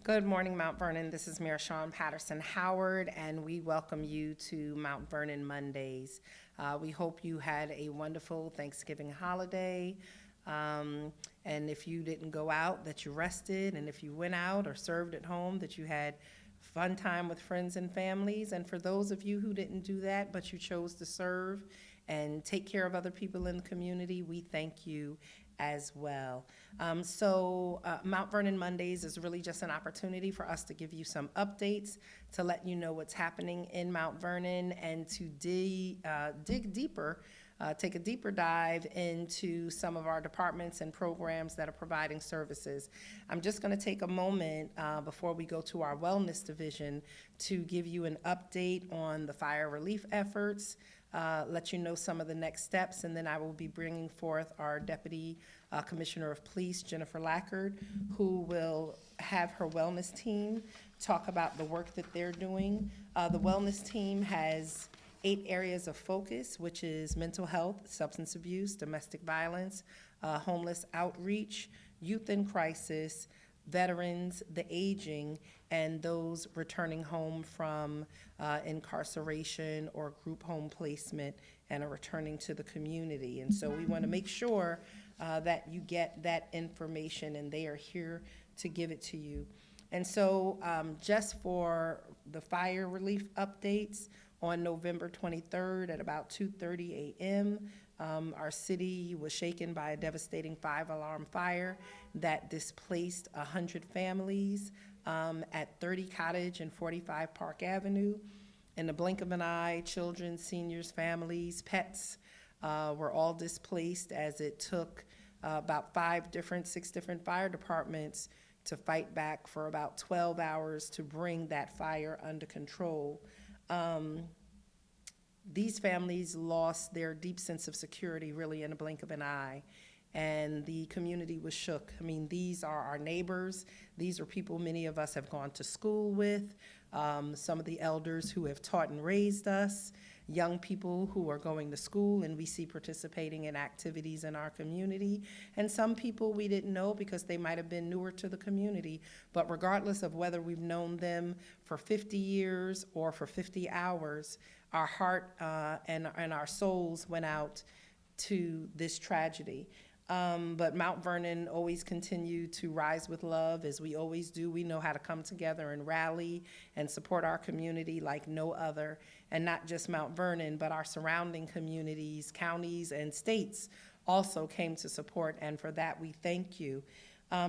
Good morning, Mount Vernon. This is Mayor Sean Patterson Howard, and we welcome you to Mount Vernon Mondays. We hope you had a wonderful Thanksgiving holiday. And if you didn't go out, that you rested. And if you went out or served at home, that you had fun time with friends and families. And for those of you who didn't do that, but you chose to serve and take care of other people in the community, we thank you as well. Mount Vernon Mondays is really just an opportunity for us to give you some updates, to let you know what's happening in Mount Vernon, and to dig deeper, take a deeper dive into some of our departments and programs that are providing services. I'm just going to take a moment before we go to our wellness division to give you an update on the fire relief efforts, let you know some of the next steps, and then I will be bringing forth our Deputy Commissioner of Police, Jennifer Lackard, who will have her wellness team talk about the work that they're doing. The wellness team has 8 areas of focus, which is mental health, substance abuse, domestic violence, homeless outreach, youth in crisis, veterans, the aging, and those returning home from incarceration or group home placement and are returning to the community. And so we want to make sure that you get that information, and they are here to give it to you. And so just for the fire relief updates, on November 23rd at about 2:30 a.m., our city was shaken by a devastating 5-alarm fire that displaced 100 families at 30 Cottage and 45 Park Avenue. In the blink of an eye, children, seniors, families, pets were all displaced, as it took about 6 different fire departments to fight back for about 12 hours to bring that fire under control. These families lost their deep sense of security really in a blink of an eye, and the community was shook. I mean, these are our neighbors. These are people many of us have gone to school with, some of the elders who have taught and raised us, young people who are going to school and we see participating in activities in our community, and some people we didn't know because they might have been newer to the community. But regardless of whether we've known them for 50 years or for 50 hours, our heart and our souls went out to this tragedy. But Mount Vernon always continued to rise with love, as we always do. We know how to come together and rally and support our community like no other, and not just Mount Vernon, but our surrounding communities, counties, and states also came to support, and for that we thank you.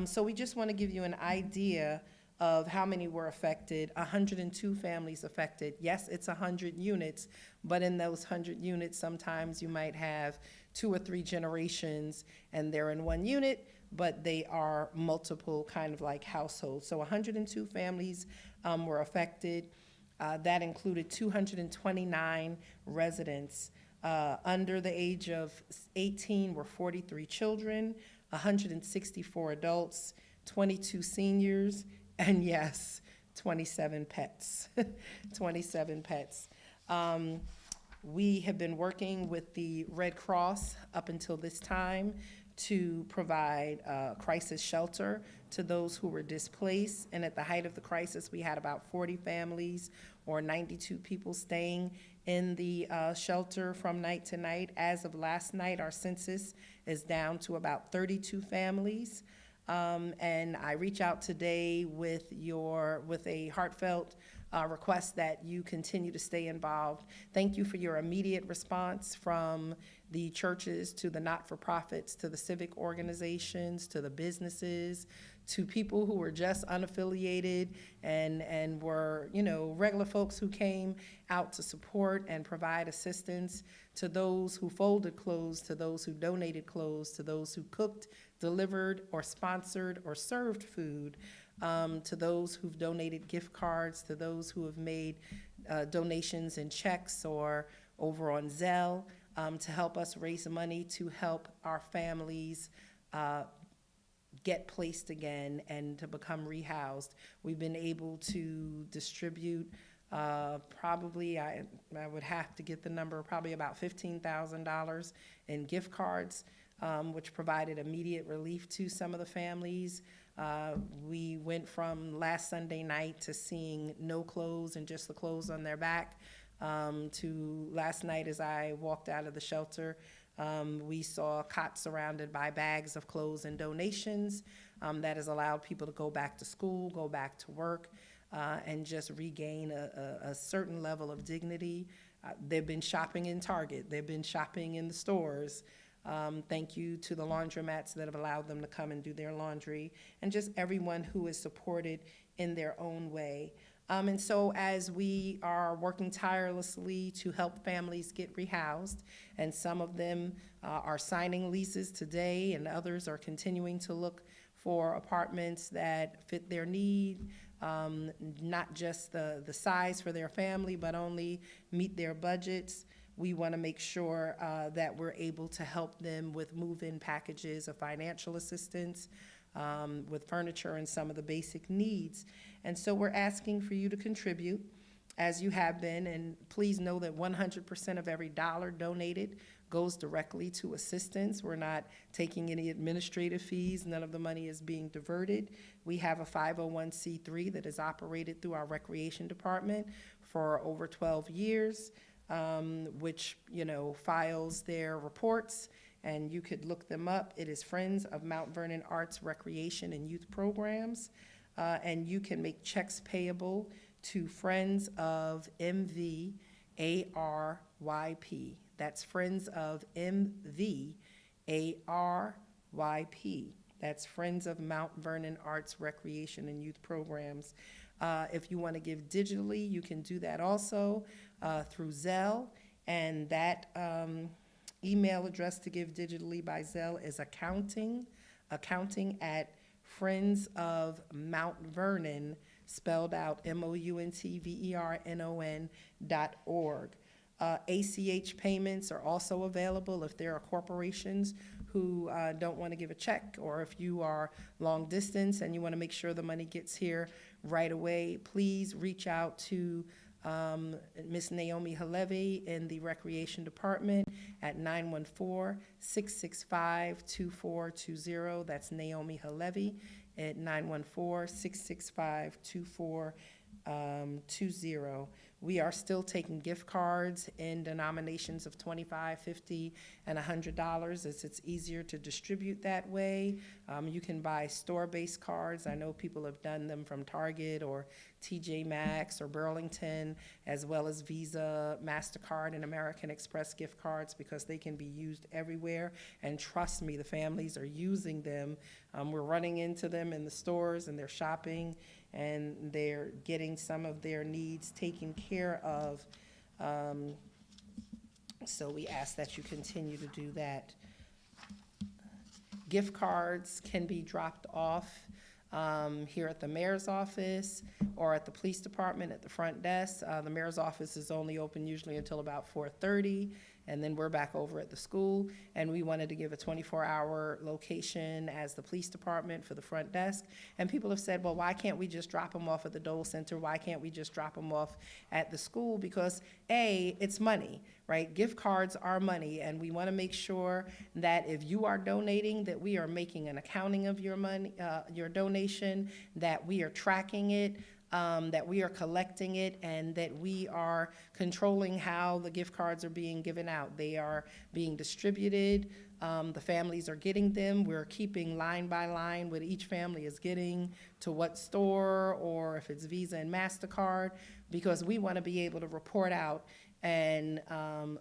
So we just want to give you an idea of how many were affected. 102 families affected. Yes, it's 100 units, but in those 100 units, sometimes you might have 2 or 3 generations, and they're in one unit, but they are multiple kind of like households. So 102 families were affected. That included 229 residents. Under the age of 18 were 43 children, 164 adults, 22 seniors, and yes, 27 pets. 27 pets. We have been working with the Red Cross up until this time to provide crisis shelter to those who were displaced. And at the height of the crisis, we had about 40 families or 92 people staying in the shelter from night to night. As of last night, our census is down to about 32 families. And I reach out today with a heartfelt request that you continue to stay involved. Thank you for your immediate response, from the churches to the not-for-profits to the civic organizations to the businesses to people who were just unaffiliated and were, regular folks who came out to support and provide assistance, to those who folded clothes, to those who donated clothes, to those who cooked, delivered, or sponsored or served food, to those who've donated gift cards, to those who have made donations in checks or over on Zelle, to help us raise money to help our families get placed again and to become rehoused. We've been able to distribute probably, I would have to get the number, probably about $15,000 in gift cards, which provided immediate relief to some of the families. We went from last Sunday night to seeing no clothes and just the clothes on their back, to last night as I walked out of the shelter, we saw cots surrounded by bags of clothes and donations. That has allowed people to go back to school, go back to work, and just regain a certain level of dignity. They've been shopping in Target. They've been shopping in the stores. Thank you to the laundromats that have allowed them to come and do their laundry, and just everyone who is supported in their own way. And so as we are working tirelessly to help families get rehoused, and some of them are signing leases today, and others are continuing to look for apartments that fit their need, not just the size for their family, but only meet their budgets. We want to make sure that we're able to help them with move-in packages of financial assistance, with furniture and some of the basic needs. And so we're asking for you to contribute, as you have been, and please know that 100% of every dollar donated goes directly to assistance. We're not taking any administrative fees. None of the money is being diverted. We have a 501c3 that is operated through our recreation department for over 12 years, which, files their reports, and you could look them up. It is Friends of Mount Vernon Arts, Recreation, and Youth Programs, and you can make checks payable to Friends of MVARYP. That's Friends of MVARYP. That's Friends of Mount Vernon Arts, Recreation, and Youth Programs. If you want to give digitally, you can do that also through Zelle, and that email address to give digitally by Zelle is accounting at Friends of Mount Vernon, spelled out MOUNTVERNON.org. ACH payments are also available if there are corporations who don't want to give a check, or if you are long distance and you want to make sure the money gets here right away. Please reach out to Ms. Naomi Halevi in the Recreation Department at 914-665-2420. That's Naomi Halevi at 914-665-2420. We are still taking gift cards in denominations of $25, $50, and $100, as it's easier to distribute that way. You can buy store-based cards. I know people have done them from Target or TJ Maxx or Burlington, as well as Visa, MasterCard, and American Express gift cards, because they can be used everywhere. And trust me, the families are using them. We're running into them in the stores, and they're shopping, and they're getting some of their needs taken care of. So we ask that you continue to do that. Gift cards can be dropped off here at the mayor's office or at the police department at the front desk. The mayor's office is only open usually until about 4:30, and then we're back over at the school. And we wanted to give a 24-hour location as the police department for the front desk. And people have said, well, why can't we just drop them off at the Dole Center? Why can't we just drop them off at the school? Because A, it's money, right? Gift cards are money, and we want to make sure that if you are donating, that we are making an accounting of your money, your donation, that we are tracking it, that we are collecting it, and that we are controlling how the gift cards are being given out. They are being distributed. The families are getting them. We're keeping line by line what each family is getting, to what store, or if it's Visa and MasterCard, because we want to be able to report out and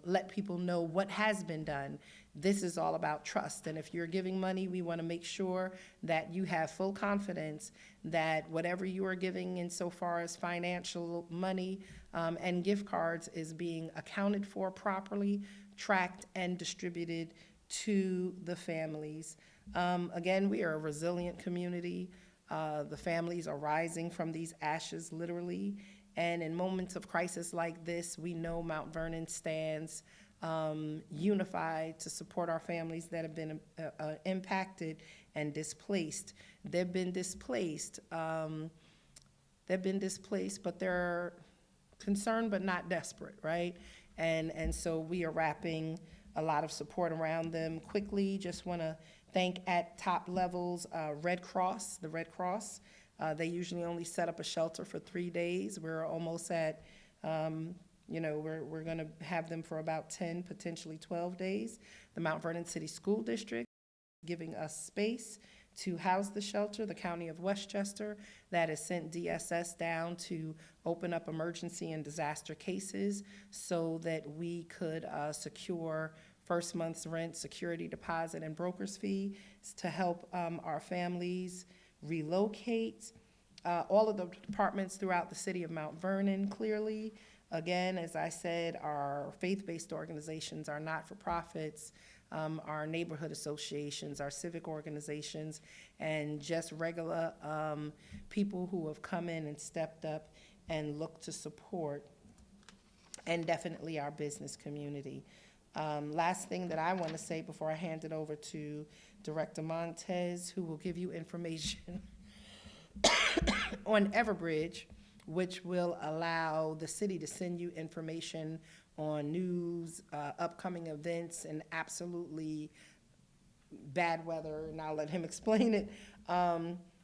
let people know what has been done. This is all about trust, and if you're giving money, we want to make sure that you have full confidence that whatever you are giving insofar as financial money and gift cards is being accounted for properly, tracked, and distributed to the families. Again, we are a resilient community. The families are rising from these ashes, literally, and in moments of crisis like this, we know Mount Vernon stands unified to support our families that have been impacted and displaced. They've been displaced, but they're concerned but not desperate, right? And so we are wrapping a lot of support around them quickly. Just want to thank at top levels Red Cross, the Red Cross. They usually only set up a shelter for 3 days. We're almost at, we're going to have them for about 10, potentially 12 days. The Mount Vernon City School District giving us space to house the shelter. The County of Westchester that has sent DSS down to open up emergency and disaster cases so that we could secure first month's rent, security deposit, and broker's fee to help our families relocate. All of the departments throughout the city of Mount Vernon, clearly. Again, as I said, our faith-based organizations, our not-for-profits, our neighborhood associations, our civic organizations, and just regular people who have come in and stepped up and looked to support, and definitely our business community. Last thing that I want to say before I hand it over to Director Montez, who will give you information on Everbridge, which will allow the city to send you information on news, upcoming events, and absolutely bad weather, and I'll let him explain it.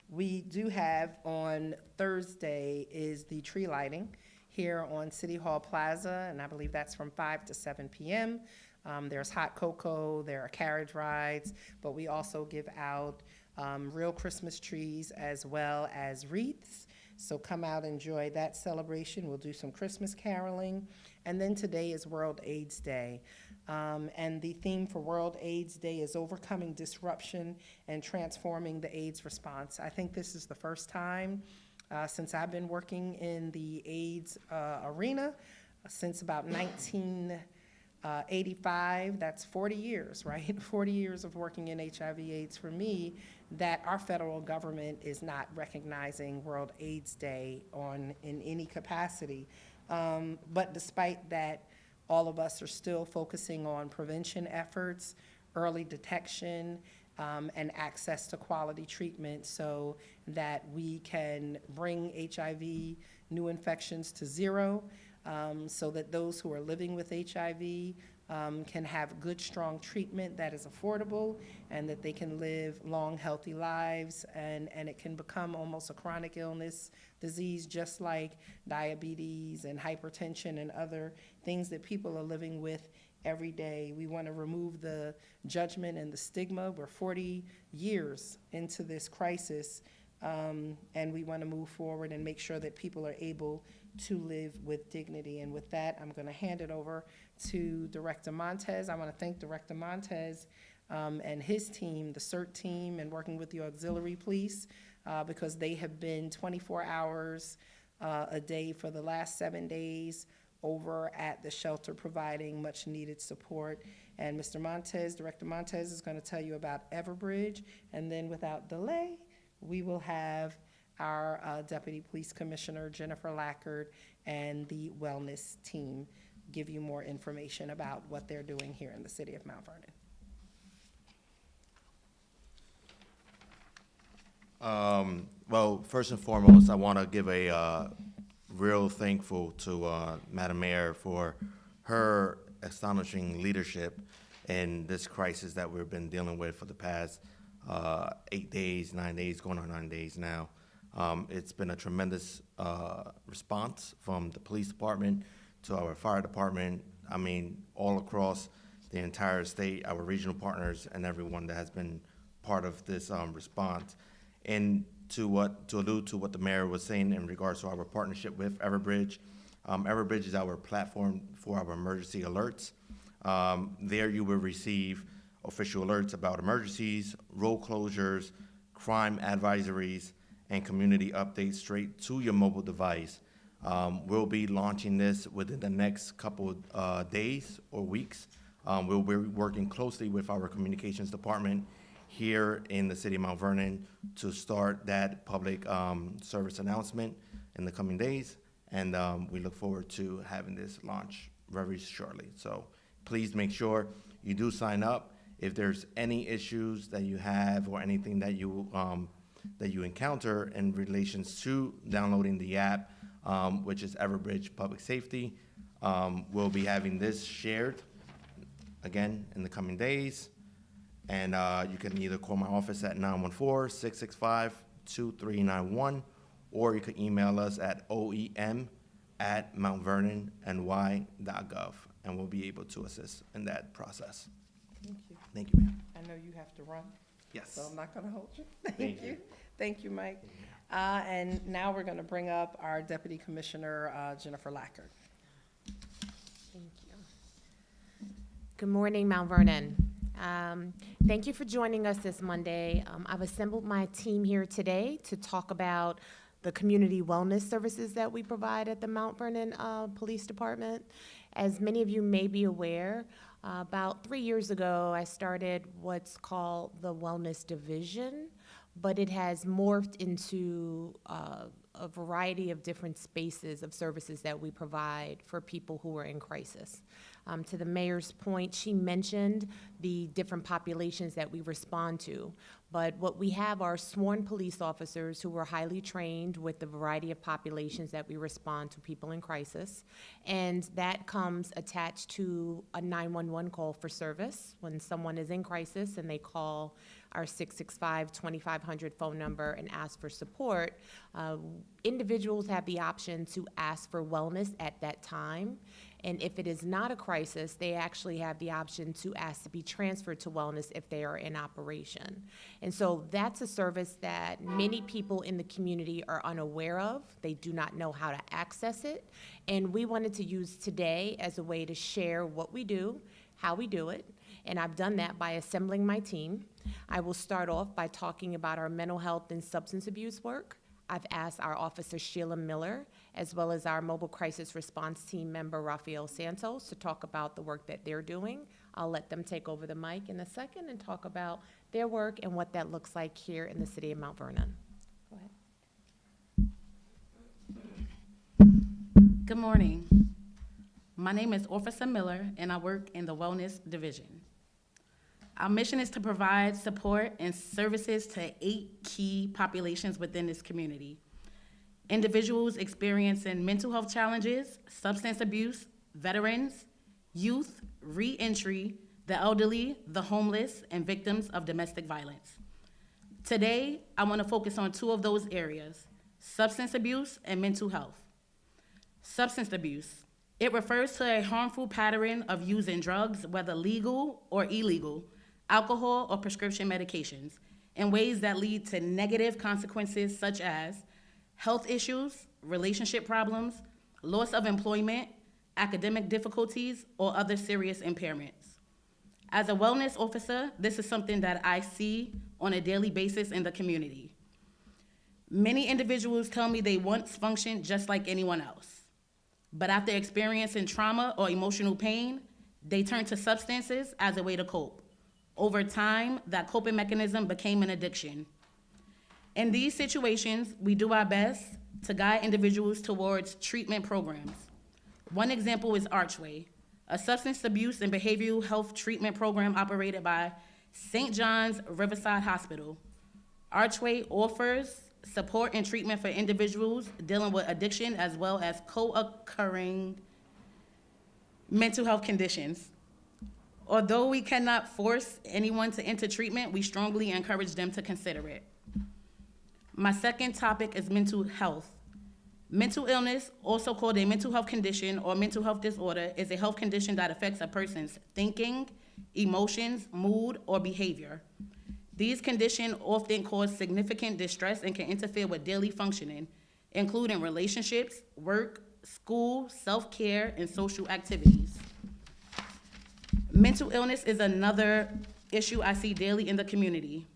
We do have on Thursday is the tree lighting here on City Hall Plaza, and I believe that's from 5 to 7 p.m. There's hot cocoa, there are carriage rides, but we also give out real Christmas trees as well as wreaths. So come out, enjoy that celebration. We'll do some Christmas caroling. And then today is World AIDS Day. And the theme for World AIDS Day is overcoming disruption and transforming the AIDS response. I think this is the first time since I've been working in the AIDS arena, since about 1985, that's 40 years, right? 40 years of working in HIV/AIDS for me, that our federal government is not recognizing World AIDS Day in any capacity. But despite that, all of us are still focusing on prevention efforts, early detection, and access to quality treatment so that we can bring HIV new infections to zero, so that those who are living with HIV can have good, strong treatment that is affordable, and that they can live long, healthy lives, and it can become almost a chronic illness, disease, just like diabetes and hypertension and other things that people are living with every day. We want to remove the judgment and the stigma. We're 40 years into this crisis, and we want to move forward and make sure that people are able to live with dignity. And with that, I'm going to hand it over to Director Montez. I want to thank Director Montez and his team, the CERT team, and working with the auxiliary police, because they have been 24 hours a day for the last 7 days over at the shelter providing much needed support. And Mr. Montez, Director Montez, is going to tell you about Everbridge, and then without delay, we will have our Deputy Police Commissioner, Jennifer Lackard, and the wellness team give you more information about what they're doing here in the city of Mount Vernon. Well, first and foremost, I want to give a real thankful to Madam Mayor for her astonishing leadership in this crisis that we've been dealing with for the past 8 days, 9 days, going on 9 days now. It's been a tremendous response from the police department to our fire department. I mean, all across the entire state, our regional partners and everyone that has been part of this response. And to allude to what the mayor was saying in regards to our partnership with Everbridge, Everbridge is our platform for our emergency alerts. There you will receive official alerts about emergencies, road closures, crime advisories, and community updates straight to your mobile device. We'll be launching this within the next couple days or weeks. We'll be working closely with our communications department here in the city of Mount Vernon to start that public service announcement in the coming days. And we look forward to having this launch very shortly. So please make sure you do sign up. If there's any issues that you have or anything that you encounter in relations to downloading the app, which is Everbridge Public Safety, we'll be having this shared again in the coming days. And you can either call my office at 914-665-2391, or you can email us at oem@mountvernon.ny.gov, and we'll be able to assist in that process. Thank you. Thank you, ma'am. I know you have to run, Yes. so I'm not going to hold you. Thank you. Thank you, Mike. And now we're going to bring up our Deputy Commissioner, Jennifer Lackard. Thank you. Good morning, Mount Vernon. Thank you for joining us this Monday. I've assembled my team here today to talk about the community wellness services that we provide at the Mount Vernon Police Department. As many of you may be aware, about 3 years ago, I started what's called the Wellness Division, but it has morphed into a variety of different spaces of services that we provide for people who are in crisis. To the mayor's point, she mentioned the different populations that we respond to, but what we have are sworn police officers who are highly trained with the variety of populations that we respond to people in crisis, and that comes attached to a 911 call for service when someone is in crisis and they call our 665-2500 phone number and ask for support. Individuals have the option to ask for wellness at that time. And if it is not a crisis, they actually have the option to ask to be transferred to wellness if they are in operation. And so that's a service that many people in the community are unaware of. They do not know how to access it. And we wanted to use today as a way to share what we do, how we do it. And I've done that by assembling my team. I will start off by talking about our mental health and substance abuse work. I've asked our officer Sheila Miller, as well as our mobile crisis response team member Rafael Santos, to talk about the work that they're doing. I'll let them take over the mic in a second and talk about their work and what that looks like here in the city of Mount Vernon. Go ahead. Good morning. My name is Officer Miller, and I work in the Wellness Division. Our mission is to provide support and services to 8 key populations within this community. Individuals experiencing mental health challenges, substance abuse, veterans, youth, re-entry, the elderly, the homeless, and victims of domestic violence. Today, I want to focus on 2 of those areas: substance abuse and mental health. Substance abuse. It refers to a harmful pattern of using drugs, whether legal or illegal, alcohol or prescription medications, in ways that lead to negative consequences such as health issues, relationship problems, loss of employment, academic difficulties, or other serious impairments. As a wellness officer, this is something that I see on a daily basis in the community. Many individuals tell me they once functioned just like anyone else, but after experiencing trauma or emotional pain, they turn to substances as a way to cope. Over time, that coping mechanism became an addiction. In these situations, we do our best to guide individuals towards treatment programs. One example is Archway, a substance abuse and behavioral health treatment program operated by St. John's Riverside Hospital. Archway offers support and treatment for individuals dealing with addiction as well as co-occurring mental health conditions. Although we cannot force anyone to enter treatment, we strongly encourage them to consider it. My second topic is mental health. Mental illness, also called a mental health condition or mental health disorder, is a health condition that affects a person's thinking, emotions, mood, or behavior. These conditions often cause significant distress and can interfere with daily functioning, including relationships, work, school, self-care, and social activities. Mental illness is another issue I see daily in the community.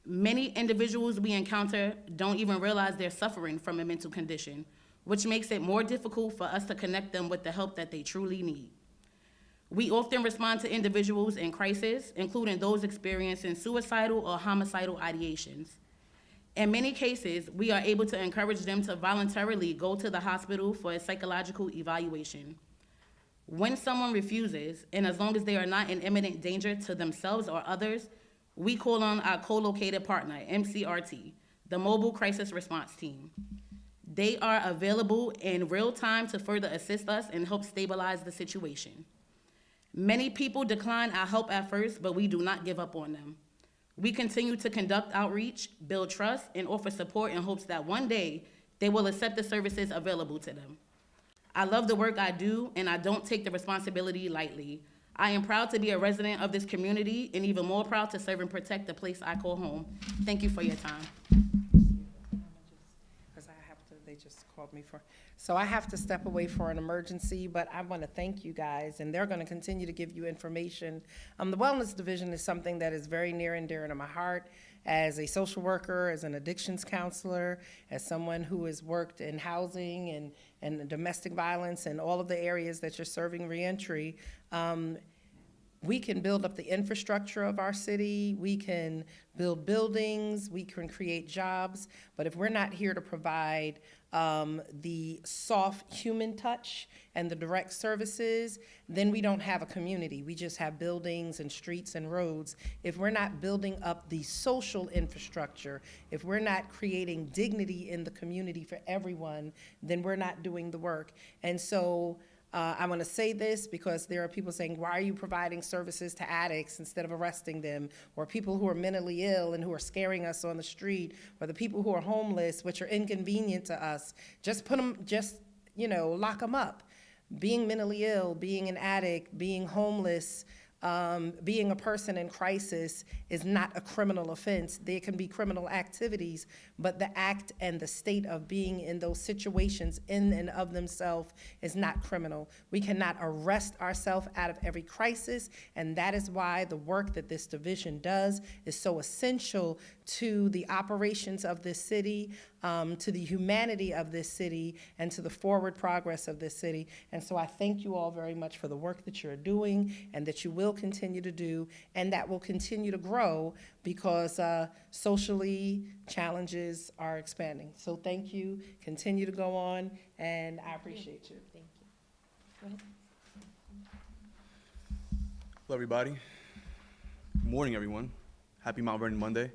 Many individuals we encounter don't even realize they're suffering from a mental condition, which makes it more difficult for us to connect them with the help that they truly need. We often respond to individuals in crisis, including those experiencing suicidal or homicidal ideations. In many cases, we are able to encourage them to voluntarily go to the hospital for a psychological evaluation. When someone refuses, and as long as they are not in imminent danger to themselves or others, we call on our co-located partner, MCRT, the Mobile Crisis Response Team. They are available in real time to further assist us and help stabilize the situation. Many people decline our help at first, but we do not give up on them. We continue to conduct outreach, build trust, and offer support in hopes that one day they will accept the services available to them. I love the work I do, and I don't take the responsibility lightly. I am proud to be a resident of this community and even more proud to serve and protect the place I call home. Thank you for your time. Because they just called me so I have to step away for an emergency, but I want to thank you guys, and they're going to continue to give you information. The Wellness Division is something that is very near and dear to my heart as a social worker, as an addictions counselor, as someone who has worked in housing and domestic violence and all of the areas that you're serving reentry. We can build up the infrastructure of our city, we can build buildings, we can create jobs, but if we're not here to provide the soft human touch and the direct services, then we don't have a community. We just have buildings and streets and roads. If we're not building up the social infrastructure, if we're not creating dignity in the community for everyone, then we're not doing the work. And so I want to say this because there are people saying, why are you providing services to addicts instead of arresting them? Or people who are mentally ill and who are scaring us on the street, or the people who are homeless, which are inconvenient to us. Just lock them up. Being mentally ill, being an addict, being homeless, being a person in crisis is not a criminal offense. There can be criminal activities, but the act and the state of being in those situations in and of themselves is not criminal. We cannot arrest ourselves out of every crisis, and that is why the work that this division does is so essential to the operations of this city, to the humanity of this city, and to the forward progress of this city. And so I thank you all very much for the work that you're doing and that you will continue to do, and that will continue to grow because socially challenges are expanding. So thank you, continue to go on, and I appreciate you. Thank you. Go ahead. Hello, everybody. Good morning, everyone. Happy Mount Vernon Monday.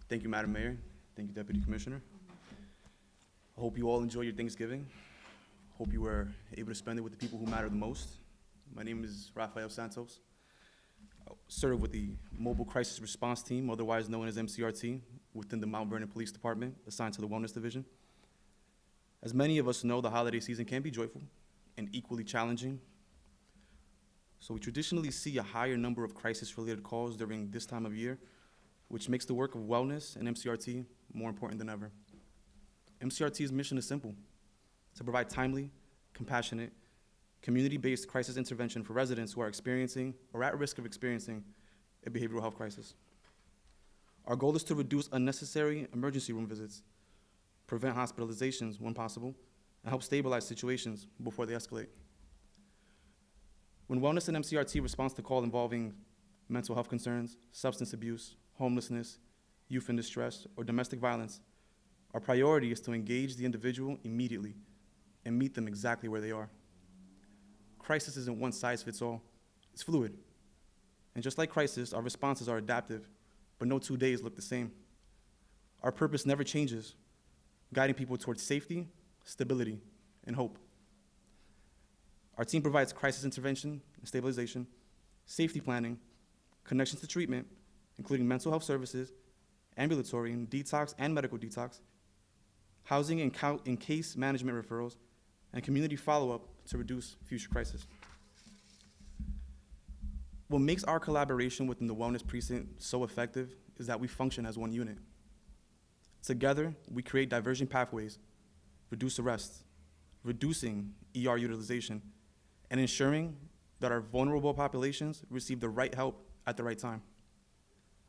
Thank you, Madam Mayor. Thank you, Deputy Commissioner. I hope you all enjoy your Thanksgiving. Hope you were able to spend it with the people who matter the most. My name is Rafael Santos. I serve with the Mobile Crisis Response Team, otherwise known as MCRT, within the Mount Vernon Police Department, assigned to the Wellness Division. As many of us know, the holiday season can be joyful and equally challenging. So we traditionally see a higher number of crisis-related calls during this time of year, which makes the work of wellness and MCRT more important than ever. MCRT's mission is simple: to provide timely, compassionate, community-based crisis intervention for residents who are experiencing or at risk of experiencing a behavioral health crisis. Our goal is to reduce unnecessary emergency room visits, prevent hospitalizations when possible, and help stabilize situations before they escalate. When Wellness and MCRT responds to call involving mental health concerns, substance abuse, homelessness, youth in distress, or domestic violence, our priority is to engage the individual immediately and meet them exactly where they are. Crisis isn't one size fits all, it's fluid. And just like crisis, our responses are adaptive, but no 2 days look the same. Our purpose never changes, guiding people towards safety, stability, and hope. Our team provides crisis intervention and stabilization, safety planning, connections to treatment, including mental health services, ambulatory and detox and medical detox, housing and case management referrals, and community follow-up to reduce future crises. What makes our collaboration within the Wellness Precinct so effective is that we function as one unit. Together, we create diversion pathways, reduce arrests, reducing ER utilization, and ensuring that our vulnerable populations receive the right help at the right time.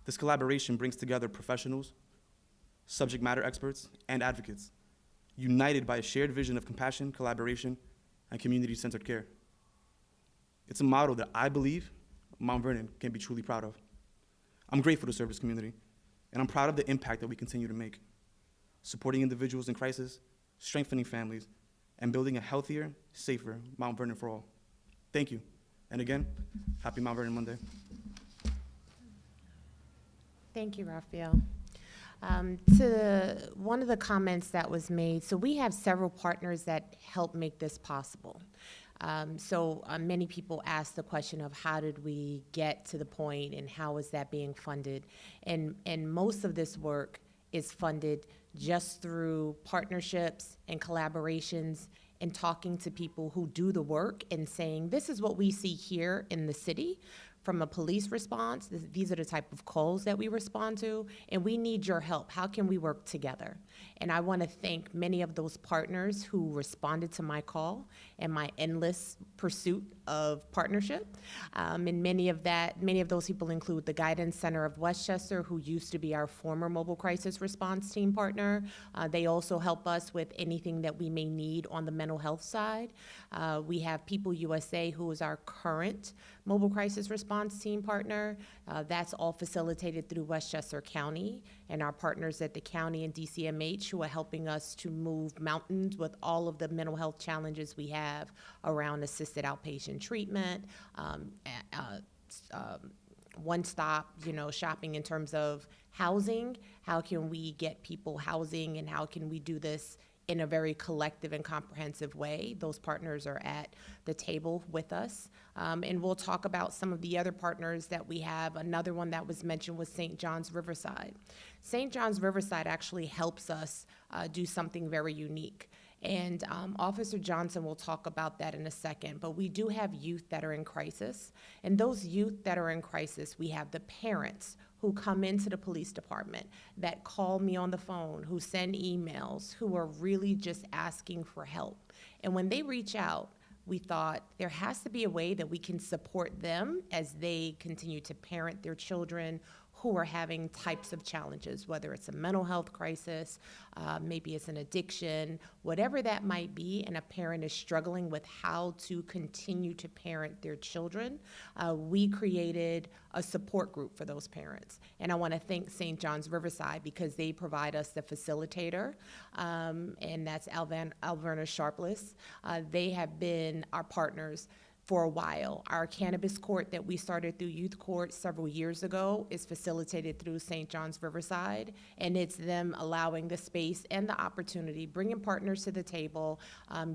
This collaboration brings together professionals, subject matter experts, and advocates, united by a shared vision of compassion, collaboration, and community-centered care. It's a model that I believe Mount Vernon can be truly proud of. I'm grateful to serve this community, and I'm proud of the impact that we continue to make, supporting individuals in crisis, strengthening families, and building a healthier, safer Mount Vernon for all. Thank you. And again, happy Mount Vernon Monday. Thank you, Raphael. To one of the comments that was made, so we have several partners that help make this possible. So many people ask the question of how did we get to the point and how is that being funded? And most of this work is funded just through partnerships and collaborations and talking to people who do the work and saying, this is what we see here in the city from a police response. These are the type of calls that we respond to, and we need your help. How can we work together? And I want to thank many of those partners who responded to my call and my endless pursuit of partnership. And many of those people include the Guidance Center of Westchester, who used to be our former mobile crisis response team partner. They also help us with anything that we may need on the mental health side. We have People USA, who is our current mobile crisis response team partner. That's all facilitated through Westchester County and our partners at the county and DCMH, who are helping us to move mountains with all of the mental health challenges we have around assisted outpatient treatment, one-stop, shopping in terms of housing. How can we get people housing, and how can we do this in a very collective and comprehensive way? Those partners are at the table with us. And we'll talk about some of the other partners that we have. Another one that was mentioned was St. John's Riverside. St. John's Riverside actually helps us do something very unique. And Officer Johnson will talk about that in a second, but we do have youth that are in crisis. And those youth that are in crisis, we have the parents who come into the police department, that call me on the phone, who send emails, who are really just asking for help. And when they reach out, we thought there has to be a way that we can support them as they continue to parent their children who are having types of challenges, whether it's a mental health crisis, maybe it's an addiction, whatever that might be, and a parent is struggling with how to continue to parent their children. We created a support group for those parents. And I want to thank St. John's Riverside because they provide us the facilitator, and that's Alverna Sharpless. They have been our partners for a while. Our cannabis court that we started through Youth Court several years ago is facilitated through St. John's Riverside, and it's them allowing the space and the opportunity, bringing partners to the table,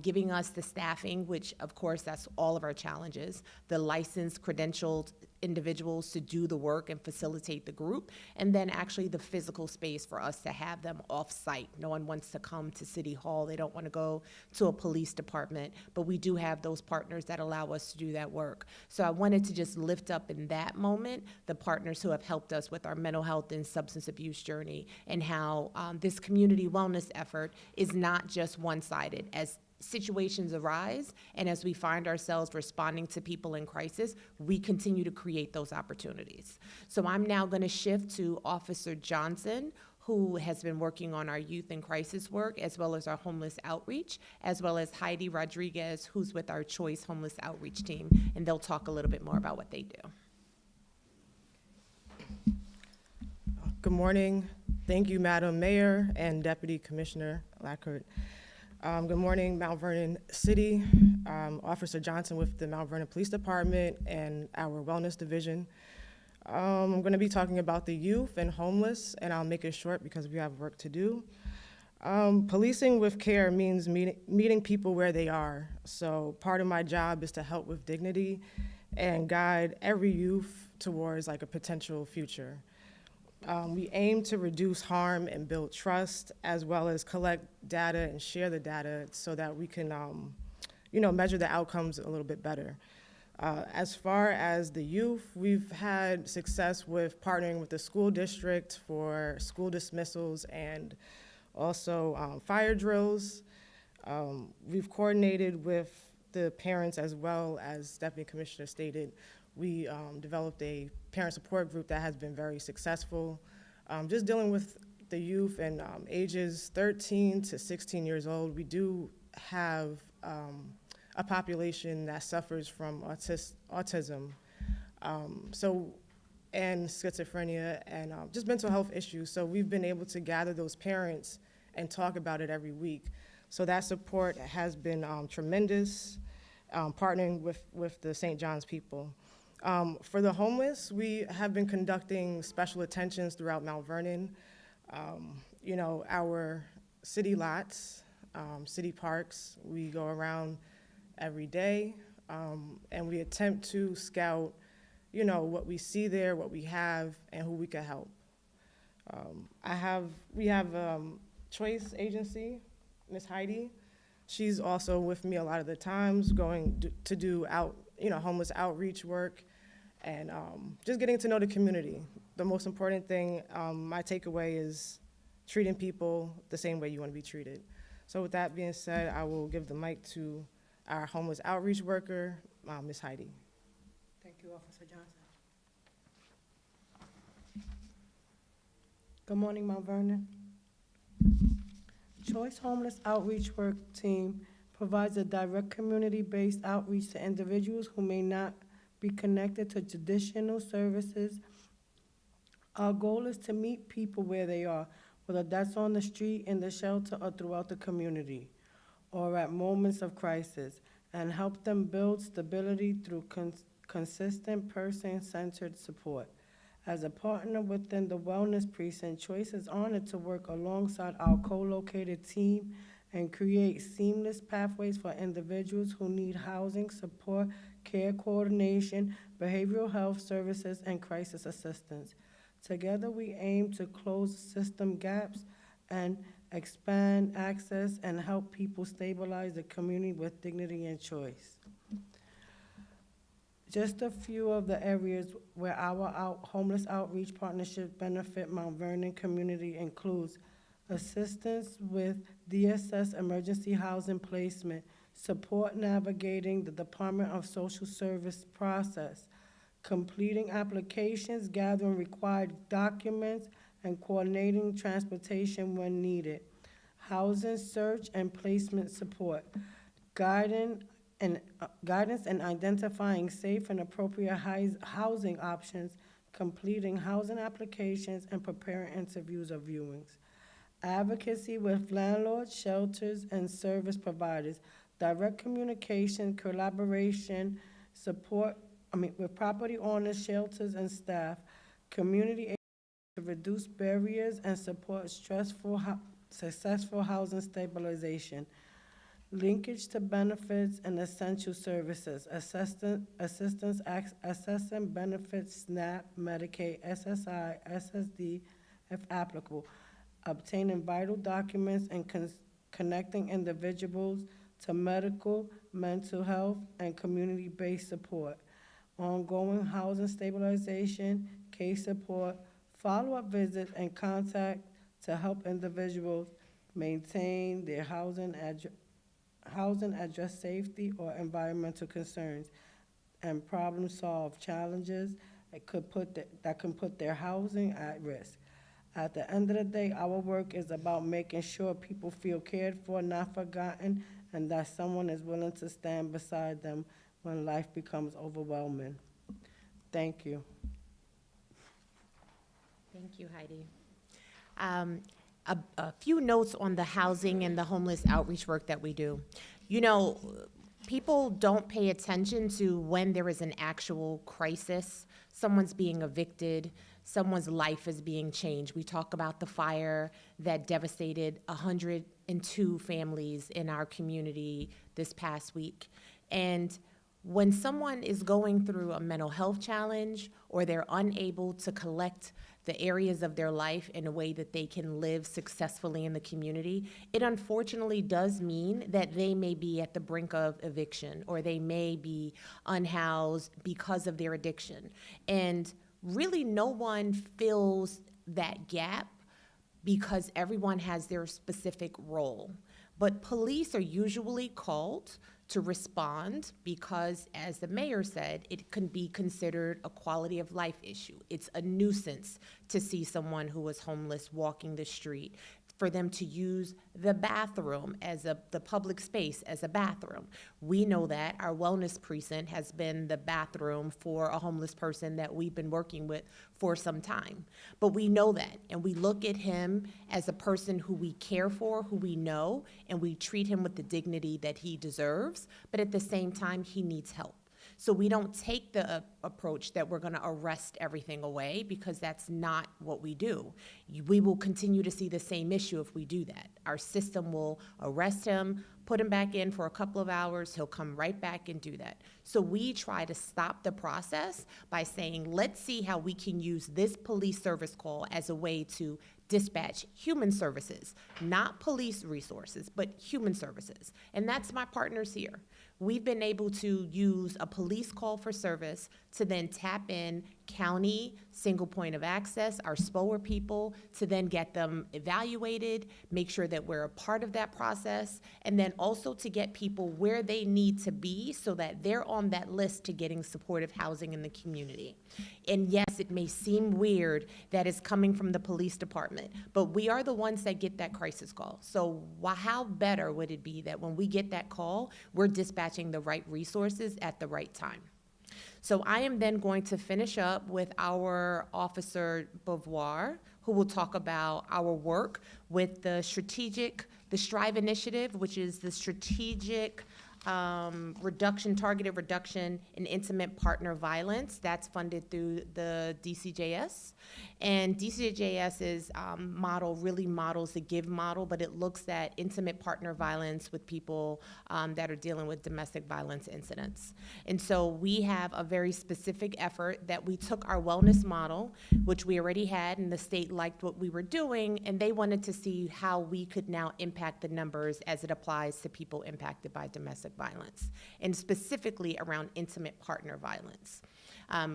giving us the staffing, which of course that's all of our challenges, the licensed, credentialed individuals to do the work and facilitate the group, and then actually the physical space for us to have them off-site. No one wants to come to City Hall. They don't want to go to a police department, but we do have those partners that allow us to do that work. So I wanted to just lift up in that moment the partners who have helped us with our mental health and substance abuse journey, and how this community wellness effort is not just one-sided. As situations arise and as we find ourselves responding to people in crisis, we continue to create those opportunities. So I'm now going to shift to Officer Johnson, who has been working on our youth and crisis work, as well as our homeless outreach, as well as Heidi Rodriguez, who's with our Choice Homeless Outreach team, and they'll talk a little bit more about what they do. Good morning. Thank you, Madam Mayor and Deputy Commissioner Lackert. Good morning, Mount Vernon City. Officer Johnson with the Mount Vernon Police Department and our Wellness Division. I'm going to be talking about the youth and homeless, and I'll make it short because we have work to do. Policing with care means meeting people where they are. So part of my job is to help with dignity and guide every youth towards like a potential future. We aim to reduce harm and build trust, as well as collect data and share the data so that we can, measure the outcomes a little bit better. As far as the youth, we've had success with partnering with the school district for school dismissals and also fire drills. We've coordinated with the parents, as well as Deputy Commissioner stated. We developed a parent support group that has been very successful. Just dealing with the youth and ages 13 to 16 years old, we do have a population that suffers from autism, and schizophrenia, and just mental health issues. So we've been able to gather those parents and talk about it every week. So that support has been tremendous, partnering with the St. John's people. For the homeless, we have been conducting special attentions throughout Mount Vernon. Our city lots, city parks, we go around every day, and we attempt to scout, what we see there, what we have, and who we can help. We have Choice Agency, Miss Heidi. She's also with me a lot of the times, to do homeless outreach work, and just getting to know the community. The most important thing, my takeaway is treating people the same way you want to be treated. So with that being said, I will give the mic to our homeless outreach worker, Ms. Heidi. Thank you, Officer Johnson. Good morning, Mount Vernon. Choice Homeless Outreach Work Team provides a direct community-based outreach to individuals who may not be connected to traditional services. Our goal is to meet people where they are, whether that's on the street, in the shelter, or throughout the community, or at moments of crisis, and help them build stability through consistent person-centered support. As a partner within the Wellness Precinct, Choice is honored to work alongside our co-located team and create seamless pathways for individuals who need housing, support, care coordination, behavioral health services, and crisis assistance. Together, we aim to close system gaps and expand access and help people stabilize the community with dignity and choice. Just a few of the areas where our homeless outreach partnership benefit Mount Vernon community includes assistance with DSS emergency housing placement, support navigating the Department of Social Service process, completing applications, gathering required documents, and coordinating transportation when needed, housing search and placement support, guidance and identifying safe and appropriate housing options, completing housing applications, and preparing interviews or viewings. Advocacy with landlords, shelters, and service providers, direct communication, collaboration, with property owners, shelters, and staff, community aid to reduce barriers and support successful housing stabilization, linkage to benefits and essential services, assistance assessing benefits, SNAP, Medicaid, SSI, SSD, if applicable, obtaining vital documents and connecting individuals to medical, mental health, and community-based support, ongoing housing stabilization, case support, follow-up visits, and contact to help individuals maintain their housing, address safety or environmental concerns, and problem-solve challenges that can put their housing at risk. At the end of the day, our work is about making sure people feel cared for, not forgotten, and that someone is willing to stand beside them when life becomes overwhelming. Thank you. Thank you, Heidi. A few notes on the housing and the homeless outreach work that we do. People don't pay attention to when there is an actual crisis, someone's being evicted, someone's life is being changed. We talk about the fire that devastated 102 families in our community this past week. And when someone is going through a mental health challenge or they're unable to collect the areas of their life in a way that they can live successfully in the community, it unfortunately does mean that they may be at the brink of eviction or they may be unhoused because of their addiction. And really no one fills that gap because everyone has their specific role. But police are usually called to respond because, as the mayor said, it can be considered a quality of life issue. It's a nuisance to see someone who is homeless walking the street, for them to use the bathroom as the public space as a bathroom. We know that our wellness precinct has been the bathroom for a homeless person that we've been working with for some time. But we know that, and we look at him as a person who we care for, who we know, and we treat him with the dignity that he deserves, but at the same time, he needs help. So we don't take the approach that we're going to arrest everything away, because that's not what we do. We will continue to see the same issue if we do that. Our system will arrest him, put him back in for a couple of hours, he'll come right back and do that. So we try to stop the process by saying, let's see how we can use this police service call as a way to dispatch human services, not police resources, but human services. And that's my partners here. We've been able to use a police call for service to then tap in county single point of access, our SPOA people, to then get them evaluated, make sure that we're a part of that process, and then also to get people where they need to be so that they're on that list to getting supportive housing in the community. And yes, it may seem weird that it's coming from the police department, but we are the ones that get that crisis call. So how better would it be that when we get that call, we're dispatching the right resources at the right time? So I am then going to finish up with our Officer Beauvoir, who will talk about our work with the STRIVE initiative, which is the strategic targeted reduction in intimate partner violence. That's funded through the DCJS. And DCJS's model really models the GIVE model, but it looks at intimate partner violence with people that are dealing with domestic violence incidents. And so we have a very specific effort that we took our wellness model, which we already had, and the state liked what we were doing, and they wanted to see how we could now impact the numbers as it applies to people impacted by domestic violence, and specifically around intimate partner violence.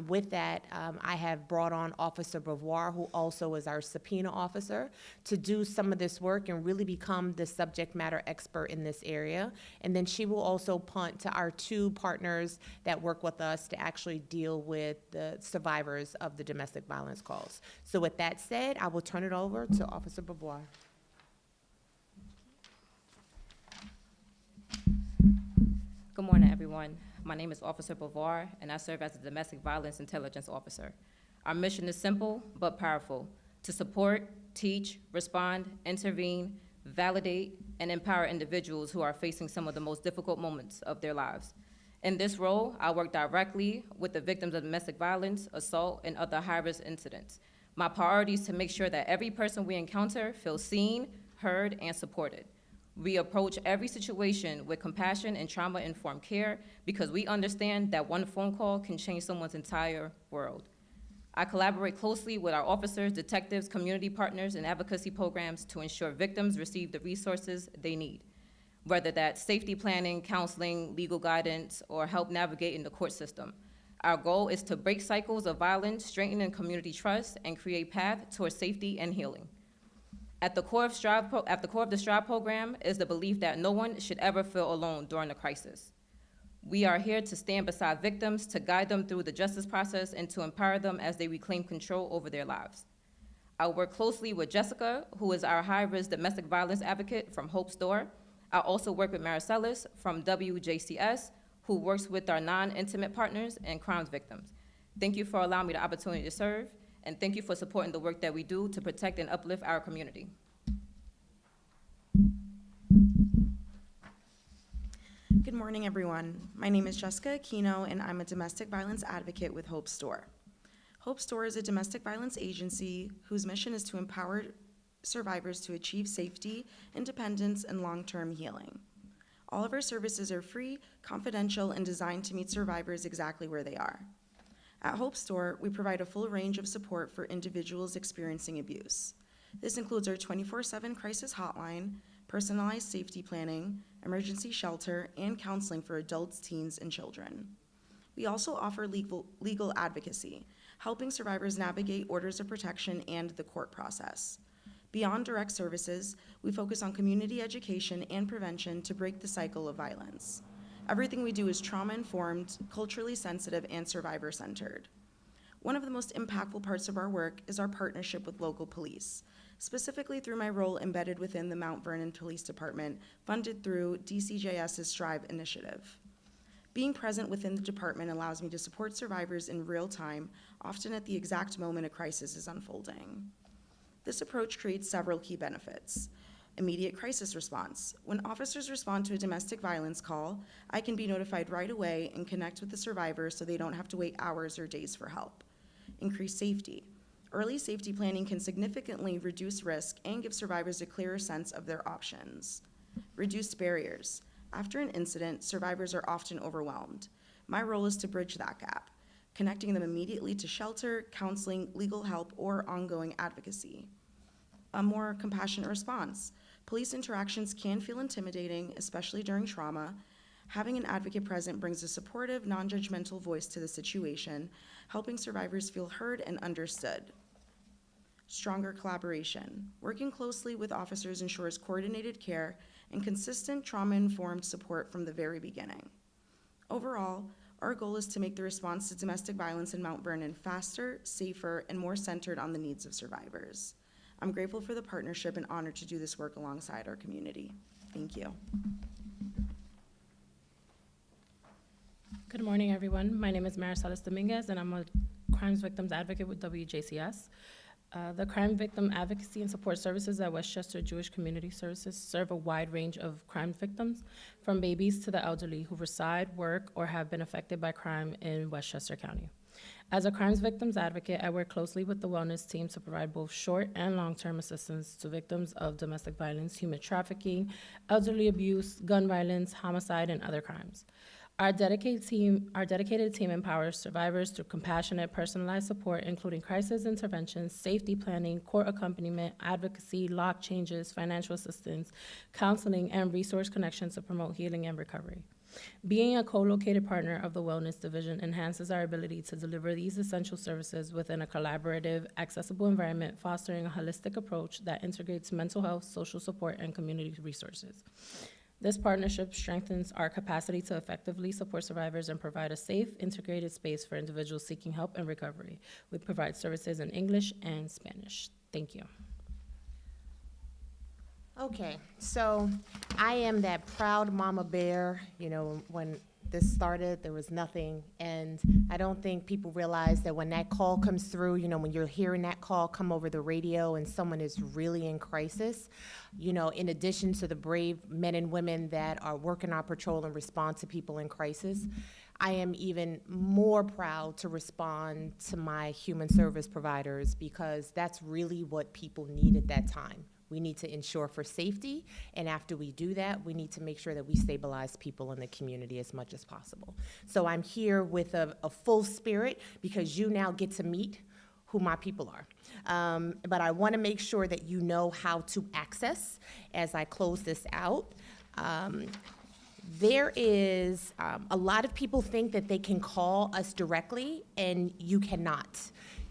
With that, I have brought on Officer Beauvoir, who also is our subpoena officer, to do some of this work and really become the subject matter expert in this area. And then she will also punt to our two partners that work with us to actually deal with the survivors of the domestic violence calls. So with that said, I will turn it over to Officer Beauvoir. Good morning, everyone. My name is Officer Beauvoir, and I serve as a Domestic Violence Intelligence Officer. Our mission is simple but powerful: to support, teach, respond, intervene, validate, and empower individuals who are facing some of the most difficult moments of their lives. In this role, I work directly with the victims of domestic violence, assault, and other high-risk incidents. My priority is to make sure that every person we encounter feels seen, heard, and supported. We approach every situation with compassion and trauma-informed care because we understand that one phone call can change someone's entire world. I collaborate closely with our officers, detectives, community partners, and advocacy programs to ensure victims receive the resources they need, whether that's safety planning, counseling, legal guidance, or help navigating the court system. Our goal is to break cycles of violence, strengthen community trust, and create paths towards safety and healing. At the core of the STRIVE program is the belief that no one should ever feel alone during a crisis. We are here to stand beside victims, to guide them through the justice process, and to empower them as they reclaim control over their lives. I work closely with Jessica, who is our high-risk domestic violence advocate from Hope's Door. I also work with Maricelis from WJCS, who works with our non-intimate partners and crimes victims. Thank you for allowing me the opportunity to serve, and thank you for supporting the work that we do to protect and uplift our community. Good morning, everyone. My name is Jessica Aquino, and I'm a domestic violence advocate with Hope's Door. Hope's Door is a domestic violence agency whose mission is to empower survivors to achieve safety, independence, and long-term healing. All of our services are free, confidential, and designed to meet survivors exactly where they are. At Hope's Door, we provide a full range of support for individuals experiencing abuse. This includes our 24/7 crisis hotline, personalized safety planning, emergency shelter, and counseling for adults, teens, and children. We also offer legal advocacy, helping survivors navigate orders of protection and the court process. Beyond direct services, we focus on community education and prevention to break the cycle of violence. Everything we do is trauma-informed, culturally sensitive, and survivor-centered. One of the most impactful parts of our work is our partnership with local police, specifically through my role embedded within the Mount Vernon Police Department, funded through DCJS's STRIVE initiative. Being present within the department allows me to support survivors in real time, often at the exact moment a crisis is unfolding. This approach creates several key benefits. Immediate crisis response. When officers respond to a domestic violence call, I can be notified right away and connect with the survivor so they don't have to wait hours or days for help. Increased safety. Early safety planning can significantly reduce risk and give survivors a clearer sense of their options. Reduced barriers. After an incident, survivors are often overwhelmed. My role is to bridge that gap, connecting them immediately to shelter, counseling, legal help, or ongoing advocacy. A more compassionate response. Police interactions can feel intimidating, especially during trauma. Having an advocate present brings a supportive, non-judgmental voice to the situation, helping survivors feel heard and understood. Stronger collaboration. Working closely with officers ensures coordinated care and consistent trauma-informed support from the very beginning. Overall, our goal is to make the response to domestic violence in Mount Vernon faster, safer, and more centered on the needs of survivors. I'm grateful for the partnership and honored to do this work alongside our community. Thank you. Good morning, everyone. My name is Maricelis Dominguez, and I'm a crimes victims advocate with WJCS. The Crime Victim Advocacy and Support Services at Westchester Jewish Community Services serve a wide range of crime victims, from babies to the elderly who reside, work, or have been affected by crime in Westchester County. As a crimes victims advocate, I work closely with the wellness team to provide both short and long-term assistance to victims of domestic violence, human trafficking, elderly abuse, gun violence, homicide, and other crimes. Our dedicated team empowers survivors through compassionate, personalized support, including crisis interventions, safety planning, court accompaniment, advocacy, lock changes, financial assistance, counseling, and resource connections to promote healing and recovery. Being a co-located partner of the Wellness Division enhances our ability to deliver these essential services within a collaborative, accessible environment, fostering a holistic approach that integrates mental health, social support, and community resources. This partnership strengthens our capacity to effectively support survivors and provide a safe, integrated space for individuals seeking help and recovery. We provide services in English and Spanish. Thank you. Okay, so I am that proud mama bear. You know, when this started, there was nothing, and I don't think people realize that when that call comes through, you know, when you're hearing that call come over the radio and someone is really in crisis, you know, in addition to the brave men and women that are working our patrol and respond to people in crisis, I am even more proud to respond to my human service providers, because that's really what people need at that time. We need to ensure for safety, and after we do that, we need to make sure that we stabilize people in the community as much as possible. So I'm here with a full spirit, because you now get to meet who my people are. But I want to make sure that you know how to access as I close this out. There is, a lot of people think that they can call us directly, and you cannot.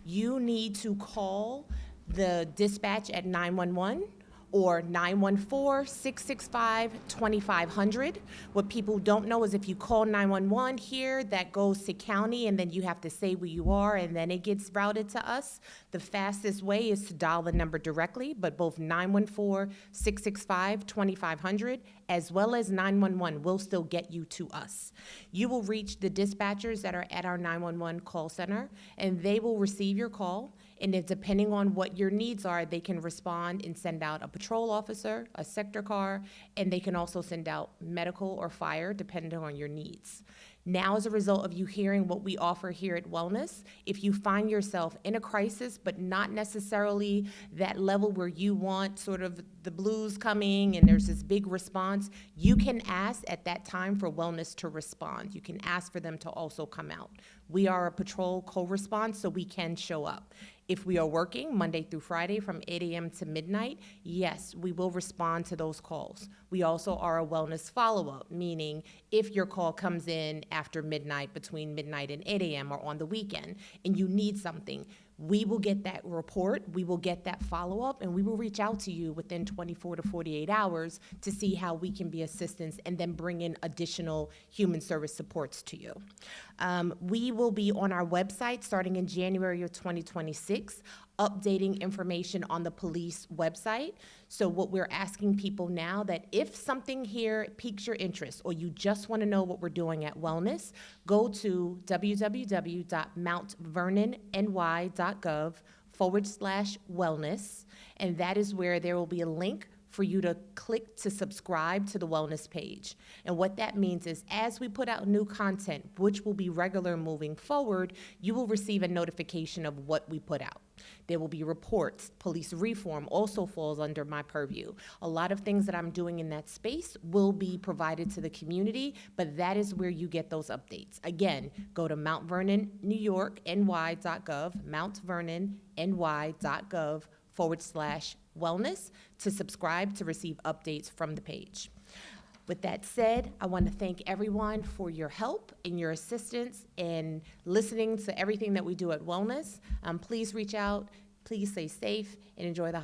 You need to call the dispatch at 911 or 914-665-2500. What people don't know is if you call 911 here, that goes to county, and then you have to say where you are, and then it gets routed to us. The fastest way is to dial the number directly, but both 914-665-2500 as well as 911 will still get you to us. You will reach the dispatchers that are at our 911 call center, and they will receive your call. And if, depending on what your needs are, they can respond and send out a patrol officer, a sector car, and they can also send out medical or fire, depending on your needs. Now, as a result of you hearing what we offer here at Wellness, if you find yourself in a crisis, but not necessarily that level where you want sort of the blues coming and there's this big response, you can ask at that time for Wellness to respond. You can ask for them to also come out. We are a patrol co-response, so we can show up. If we are working Monday through Friday from 8 a.m. to midnight, yes, we will respond to those calls. We also are a wellness follow-up, meaning if your call comes in after midnight, between midnight and 8 a.m. or on the weekend, and you need something, we will get that report, we will get that follow-up, and we will reach out to you within 24 to 48 hours to see how we can be assistance and then bring in additional human service supports to you. We will be on our website starting in January of 2026, updating information on the police website. So what we're asking people now, that if something here piques your interest or you just want to know what we're doing at Wellness, go to www.mountVernonNY.gov/wellness, and that is where there will be a link for you to click to subscribe to the wellness page. And what that means is as we put out new content, which will be regular moving forward, you will receive a notification of what we put out. There will be reports. Police reform also falls under my purview. A lot of things that I'm doing in that space will be provided to the community, but that is where you get those updates. Again, go to mountvernon.newyork.ny.gov, mountvernon.ny.gov/wellness to subscribe to receive updates from the page. With that said, I want to thank everyone for your help and your assistance in listening to everything that we do at Wellness. Please reach out, please stay safe, and enjoy the